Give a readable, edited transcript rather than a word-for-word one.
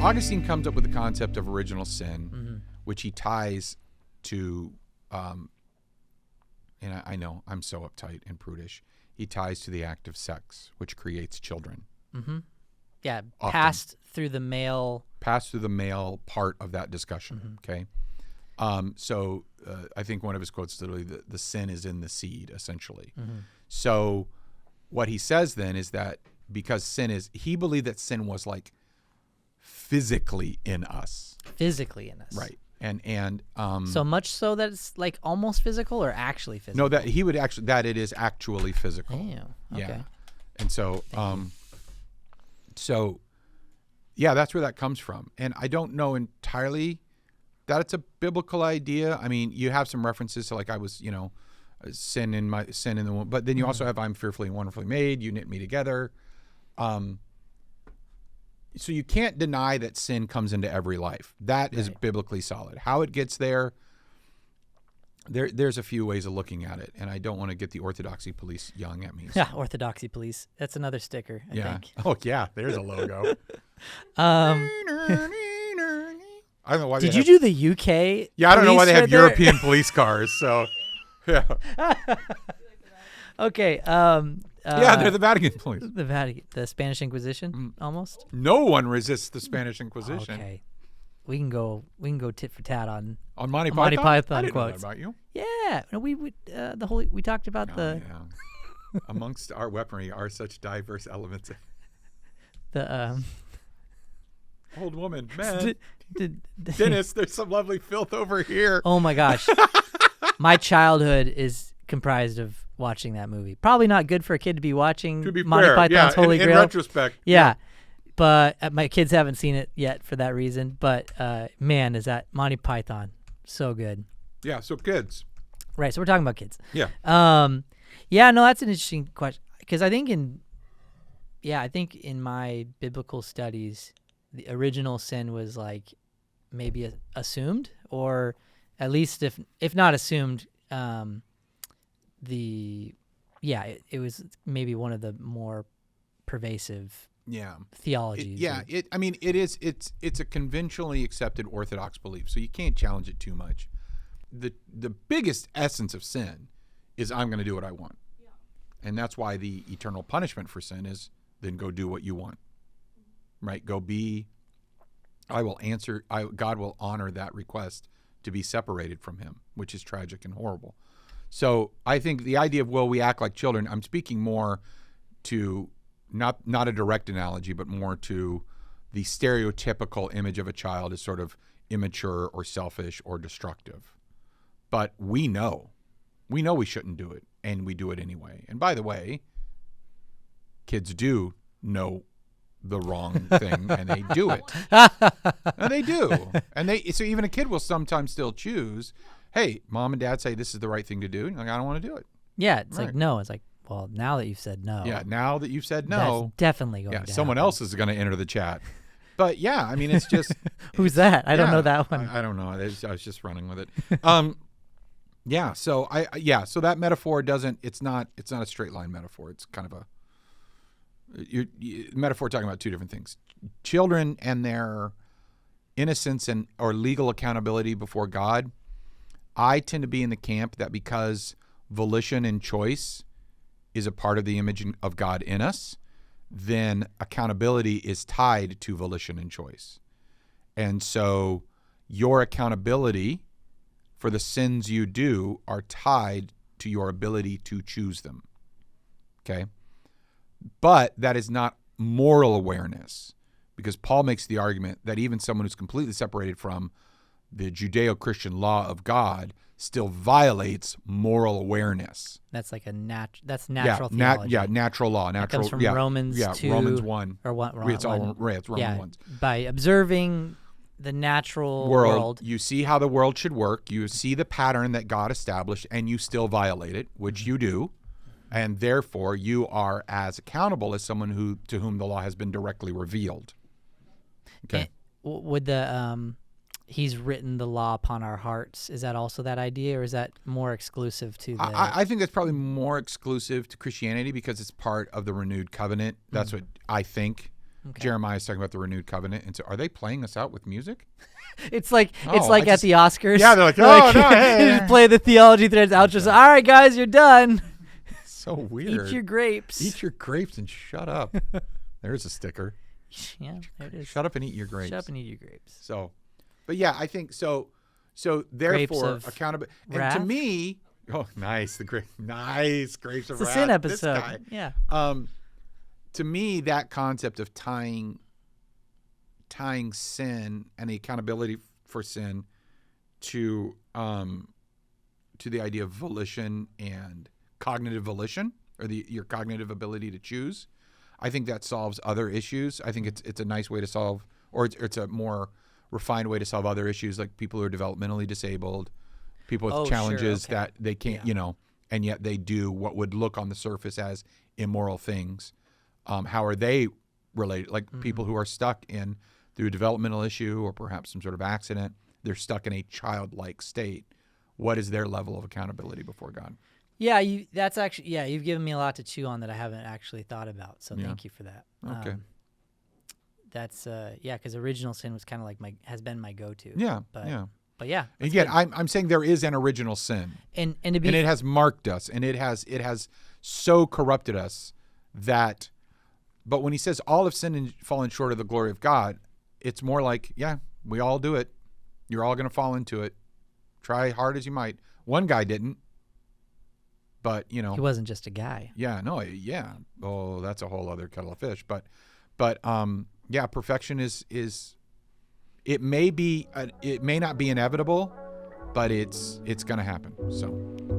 Augustine comes up with the concept of original sin, Mm-hmm. which he ties to, and I know I'm so uptight and prudish, he ties to the act of sex, which creates children. Mm-hmm. Yeah, Often. passed through the male. Pass through the male part of that discussion, Mm-hmm. okay? So I think one of his quotes is literally, the sin is in the seed, essentially. Mm-hmm. So what he says then is that because he believed that sin was like physically in us. Physically in us. Right. And so much so that it's like almost physical or actually physical? no, that it is actually physical. Damn. Okay. Yeah. And so, yeah, that's where that comes from. And I don't know entirely that it's a biblical idea. I mean, you have some references to like, I was, sin in the womb, but then you also have, I'm fearfully and wonderfully made. You knit me together. So you can't deny that sin comes into every life. That is biblically solid. How it gets there, there's a few ways of looking at it, and I don't want to get the orthodoxy police yelling at me. So. Yeah, orthodoxy police. That's another sticker, I think. Oh, yeah. There's a logo. I don't know why. Did you do the UK? Yeah, I don't know why they have there? European police cars. So, yeah. Okay. Yeah, they're the Vatican police. The Spanish Inquisition, almost. No one resists the Spanish Inquisition. Okay. We can go tit for tat on Monty Monty Python. Python I didn't know that quotes. about you. Yeah, no, we talked about Yeah. Amongst our weaponry are such diverse elements. the Old woman, man. did Dennis, there's some lovely filth over here. Oh my gosh. My childhood is comprised of watching that movie. Probably not good for a kid to be watching To be Monty fair, Python's Holy in Grail. retrospect. Yeah. But my kids haven't seen it yet for that reason. But man, is that Monty Python so good. Yeah, so kids. Right, so we're talking about kids. Yeah. Yeah, no, that's an interesting question. Because I think in my biblical studies, the original sin was like maybe assumed, or at least if not assumed, it was maybe one of the more pervasive theologies. It's a conventionally accepted Orthodox belief, so you can't challenge it too much. The biggest essence of sin is I'm going to do what I want. Yeah. And that's why the eternal punishment for sin is then go do what you want. Right? God will honor that request to be separated from him, which is tragic and horrible. So I think the idea of, we act like children, I'm speaking more to not a direct analogy, but more to the stereotypical image of a child as sort of immature or selfish or destructive. But we know we shouldn't do it, and we do it anyway. And by the way, kids do know the wrong thing, and they do it. And they do. And so even a kid will sometimes still choose, hey, mom and dad say this is the right thing to do. And you're like, I don't want to do it. Yeah, it's like, no. It's like, well, now that you've said no. Yeah, now that you've said no. That's definitely going to someone happen. else is going to enter the chat. But yeah, I mean, it's just. Who's that? I don't know that one. I don't know. I was just running with it. Yeah. So so that metaphor it's not a straight line metaphor. It's kind of metaphor talking about two different things: children and their innocence or legal accountability before God. I tend to be in the camp that because volition and choice is a part of the image of God in us, then accountability is tied to volition and choice. And so your accountability for the sins you do are tied to your ability to choose them. Okay? But that is not moral awareness, because Paul makes the argument that even someone who's completely separated from the Judeo-Christian law of God still violates moral awareness. That's like that's natural theology. Natural law. That comes from Romans 2. Romans 1. Or what? It's Romans 1. By observing the natural world. You see how the world should work. You see the pattern that God established, and you still violate it, which you do. And therefore, you are as accountable as someone to whom the law has been directly revealed. Okay. And would the he's written the law upon our hearts, is that also that idea, or is that more exclusive to the... I think that's probably more exclusive to Christianity because it's part of the renewed covenant. That's what I think. Okay. Jeremiah's talking about the renewed covenant, and so are they playing us out with music? It's like Oh, I at just- the Oscars. Yeah, they're like, "Oh, no, hey, they hey." just play the theology threads out. Just all right, guys, you're done. So weird. Eat your grapes. Eat your grapes and shut up. There's a sticker. Yeah, there it is. Shut up and eat your grapes. Shut up and eat your grapes. So, but yeah, I think so. So therefore, of accountability. And to wrath? me, oh, nice, the grape, nice grapes of It's a wrath. sin This episode. guy. Yeah. To me, that concept of tying sin and the accountability for sin to the idea of volition and cognitive volition, or your cognitive ability to choose, I think that solves other issues. I think it's a nice way to solve, or it's a more refined way to solve other issues, like people who are developmentally disabled, people with Oh, sure, challenges okay. that they can't, and yet they do what would look on the surface as immoral things. How are they related? Like people who are stuck through a developmental issue or perhaps some sort of accident, they're stuck in a childlike state. What is their level of accountability before God? Yeah, you've given me a lot to chew on that I haven't actually thought about. So thank you for that. Okay. That's because original sin was kind of like has been my go-to. Yeah, But yeah. yeah. that's Again, good. I'm saying there is an original sin, and to be and it has marked us, and it has so corrupted us that. But when he says all have sinned and fallen short of the glory of God, it's more like, yeah, we all do it. You're all going to fall into it. Try hard as you might. One guy didn't, but he wasn't just a guy. Yeah, no, yeah. Oh, that's a whole other kettle of fish. But yeah, perfection is it may not be inevitable, but it's going to happen. So.